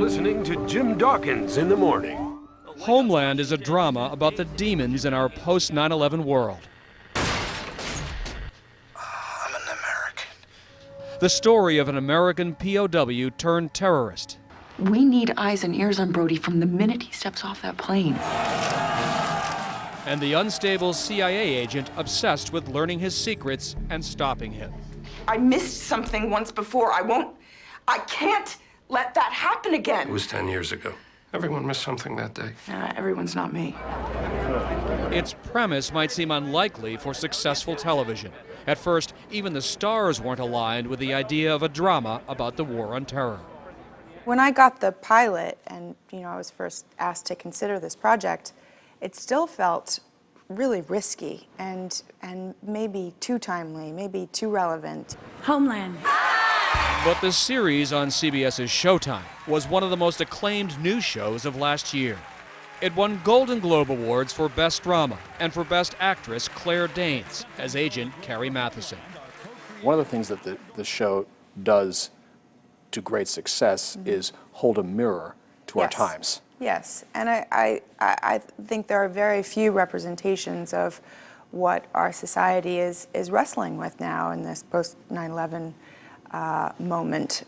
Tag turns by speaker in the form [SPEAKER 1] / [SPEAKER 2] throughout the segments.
[SPEAKER 1] listening to Jim Dawkins in the Morning.
[SPEAKER 2] Homeland is a drama about the demons in our post-9/11 world.
[SPEAKER 3] I'm an American.
[SPEAKER 2] The story of an American POW turned terrorist.
[SPEAKER 4] We need eyes and ears on Brody from the minute he steps off that plane.
[SPEAKER 2] And the unstable CIA agent obsessed with learning his secrets and stopping him.
[SPEAKER 5] I missed something once before. I can't let that happen again.
[SPEAKER 1] It was 10 years ago. Everyone missed something that day.
[SPEAKER 5] Everyone's not me.
[SPEAKER 2] Its premise might seem unlikely for successful television. At first, even the stars weren't aligned with the idea of a drama about the war on terror.
[SPEAKER 6] When I got the pilot and, I was first asked to consider this project, it still felt really risky and maybe too timely, maybe too relevant.
[SPEAKER 7] Homeland.
[SPEAKER 2] But the series on CBS's Showtime was one of the most acclaimed news shows of last year. It won Golden Globe Awards for Best Drama and for Best Actress Claire Danes as Agent Carrie Matheson.
[SPEAKER 8] One of the things that the show does to great success is hold a mirror to our times.
[SPEAKER 6] Yes, and I think there are very few representations of what our society is wrestling with now in this post-9/11 moment,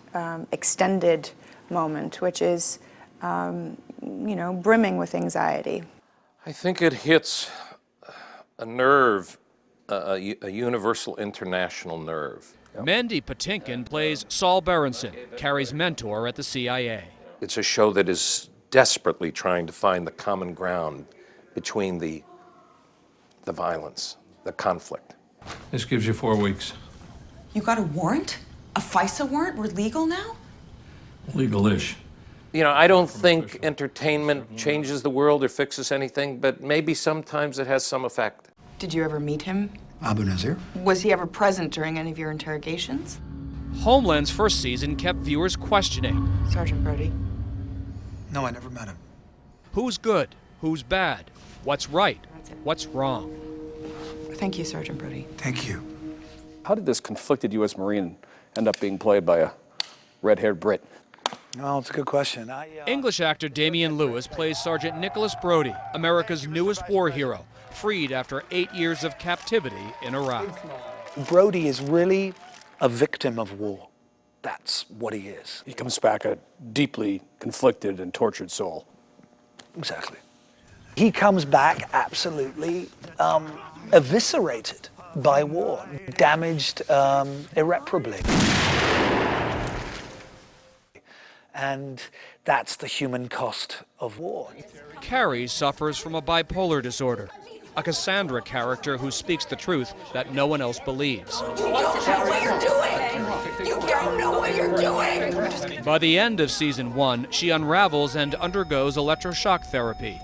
[SPEAKER 6] extended moment, which is, brimming with anxiety.
[SPEAKER 9] I think it hits a nerve, a universal international nerve.
[SPEAKER 2] Mandy Patinkin plays Saul Berenson, Carrie's mentor at the CIA.
[SPEAKER 9] It's a show that is desperately trying to find the common ground between the violence, the conflict.
[SPEAKER 1] This gives you 4 weeks.
[SPEAKER 4] You got a warrant? A FISA warrant? We're legal now?
[SPEAKER 1] Legal-ish.
[SPEAKER 9] I don't think entertainment changes the world or fixes anything, but maybe sometimes it has some effect.
[SPEAKER 5] Did you ever meet him?
[SPEAKER 3] Abu Nazir?
[SPEAKER 5] Was he ever present during any of your interrogations?
[SPEAKER 2] Homeland's first season kept viewers questioning.
[SPEAKER 5] Sergeant Brody.
[SPEAKER 3] No, I never met him.
[SPEAKER 2] Who's good? Who's bad? What's right? What's wrong?
[SPEAKER 5] Thank you, Sergeant Brody.
[SPEAKER 3] Thank you.
[SPEAKER 8] How did this conflicted U.S. Marine end up being played by a red-haired Brit?
[SPEAKER 3] Well, it's a good question.
[SPEAKER 2] English actor Damian Lewis plays Sergeant Nicholas Brody, America's newest war hero, freed after 8 years of captivity in Iraq.
[SPEAKER 3] Brody is really a victim of war. That's what he is.
[SPEAKER 8] He comes back a deeply conflicted and tortured soul.
[SPEAKER 3] Exactly. He comes back absolutely eviscerated by war, damaged irreparably. And that's the human cost of war.
[SPEAKER 2] Carrie suffers from a bipolar disorder, a Cassandra character who speaks the truth that no one else believes.
[SPEAKER 4] You don't know what you're doing! You don't know what you're doing!
[SPEAKER 2] By the end of season 1, she unravels and undergoes electroshock therapy,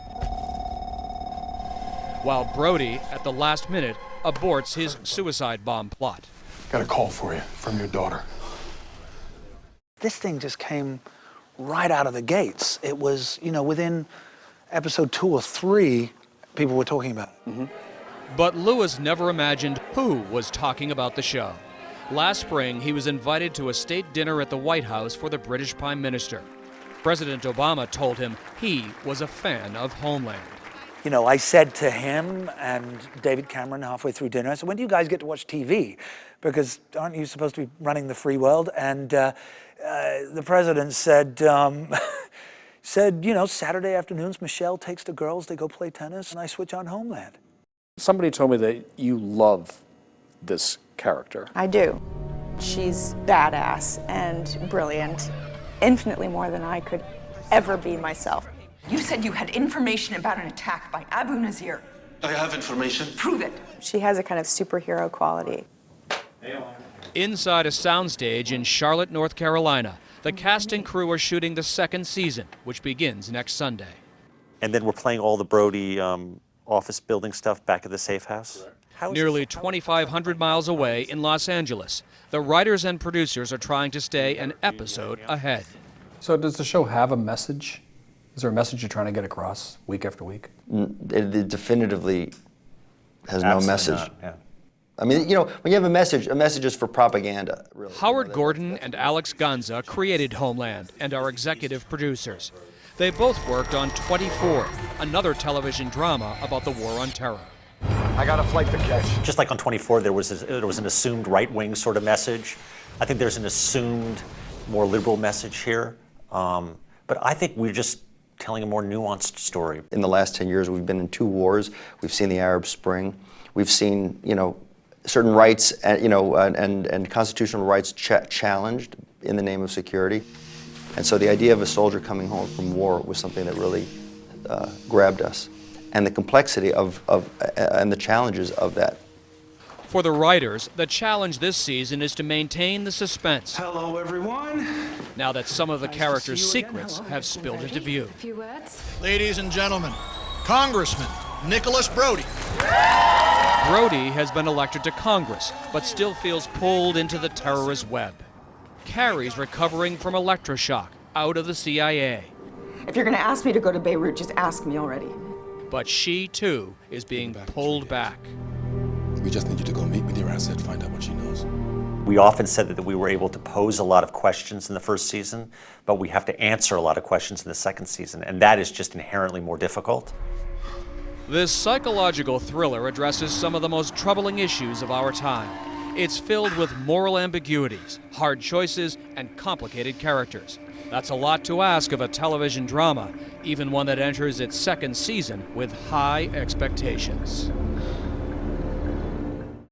[SPEAKER 2] while Brody, at the last minute, aborts his suicide bomb plot.
[SPEAKER 10] Got a call for you from your daughter.
[SPEAKER 3] This thing just came right out of the gates. It was, within episode 2 or 3, people were talking about it.
[SPEAKER 2] But Lewis never imagined who was talking about the show. Last spring, he was invited to a state dinner at the White House for the British Prime Minister. President Obama told him he was a fan of Homeland.
[SPEAKER 3] I said to him and David Cameron halfway through dinner, I said, when do you guys get to watch TV? Because aren't you supposed to be running the free world? And the president said, Saturday afternoons, Michelle takes the girls, they go play tennis, and I switch on Homeland.
[SPEAKER 8] Somebody told me that you love this character.
[SPEAKER 6] I do. She's badass and brilliant, infinitely more than I could ever be myself.
[SPEAKER 5] You said you had information about an attack by Abu Nazir.
[SPEAKER 10] I have information.
[SPEAKER 5] Prove it.
[SPEAKER 6] She has a kind of superhero quality.
[SPEAKER 2] Inside a soundstage in Charlotte, North Carolina, the cast and crew are shooting the second season, which begins next Sunday.
[SPEAKER 11] And then we're playing all the Brody office building stuff back at the safe house.
[SPEAKER 2] Nearly 2,500 miles away in Los Angeles, the writers and producers are trying to stay an episode ahead.
[SPEAKER 12] So does the show have a message? Is there a message you're trying to get across week after week?
[SPEAKER 13] It definitively has no message.
[SPEAKER 11] Not,
[SPEAKER 7] I mean, you know, when you have a message is for propaganda, really.
[SPEAKER 2] Howard Gordon and Alex Ganza created Homeland and are executive producers. They both worked on 24, another television drama about the war on terror.
[SPEAKER 13] I got a flight to catch.
[SPEAKER 11] Just like on 24, there was an assumed right-wing sort of message. I think there's an assumed more liberal message here. But I think we're just telling a more nuanced story.
[SPEAKER 7] In the last 10 years, we've been in 2 wars. We've seen the Arab Spring. We've seen, you know, certain rights, you know, and constitutional rights challenged in the name of security. And so the idea of a soldier coming home from war was something that really grabbed us. And the complexity and the challenges of that.
[SPEAKER 2] For the writers, the challenge this season is to maintain the suspense.
[SPEAKER 10] Hello, everyone.
[SPEAKER 2] Now that some of the characters' secrets have spilled into view.
[SPEAKER 14] A few words.
[SPEAKER 15] Ladies and gentlemen, Congressman Nicholas Brody.
[SPEAKER 2] Brody has been elected to Congress, but still feels pulled into the terrorist web. Carrie's recovering from electroshock, out of the CIA.
[SPEAKER 5] If you're going to ask me to go to Beirut, just ask me already.
[SPEAKER 2] But she, too, is being pulled back.
[SPEAKER 10] We just need you to go meet with your asset, find out what she knows.
[SPEAKER 11] We often said that we were able to pose a lot of questions in the first season, but we have to answer a lot of questions in the second season, and that is just inherently more difficult.
[SPEAKER 2] This psychological thriller addresses some of the most troubling issues of our time. It's filled with moral ambiguities, hard choices, and complicated characters. That's a lot to ask of a television drama, even one that enters its second season with high expectations.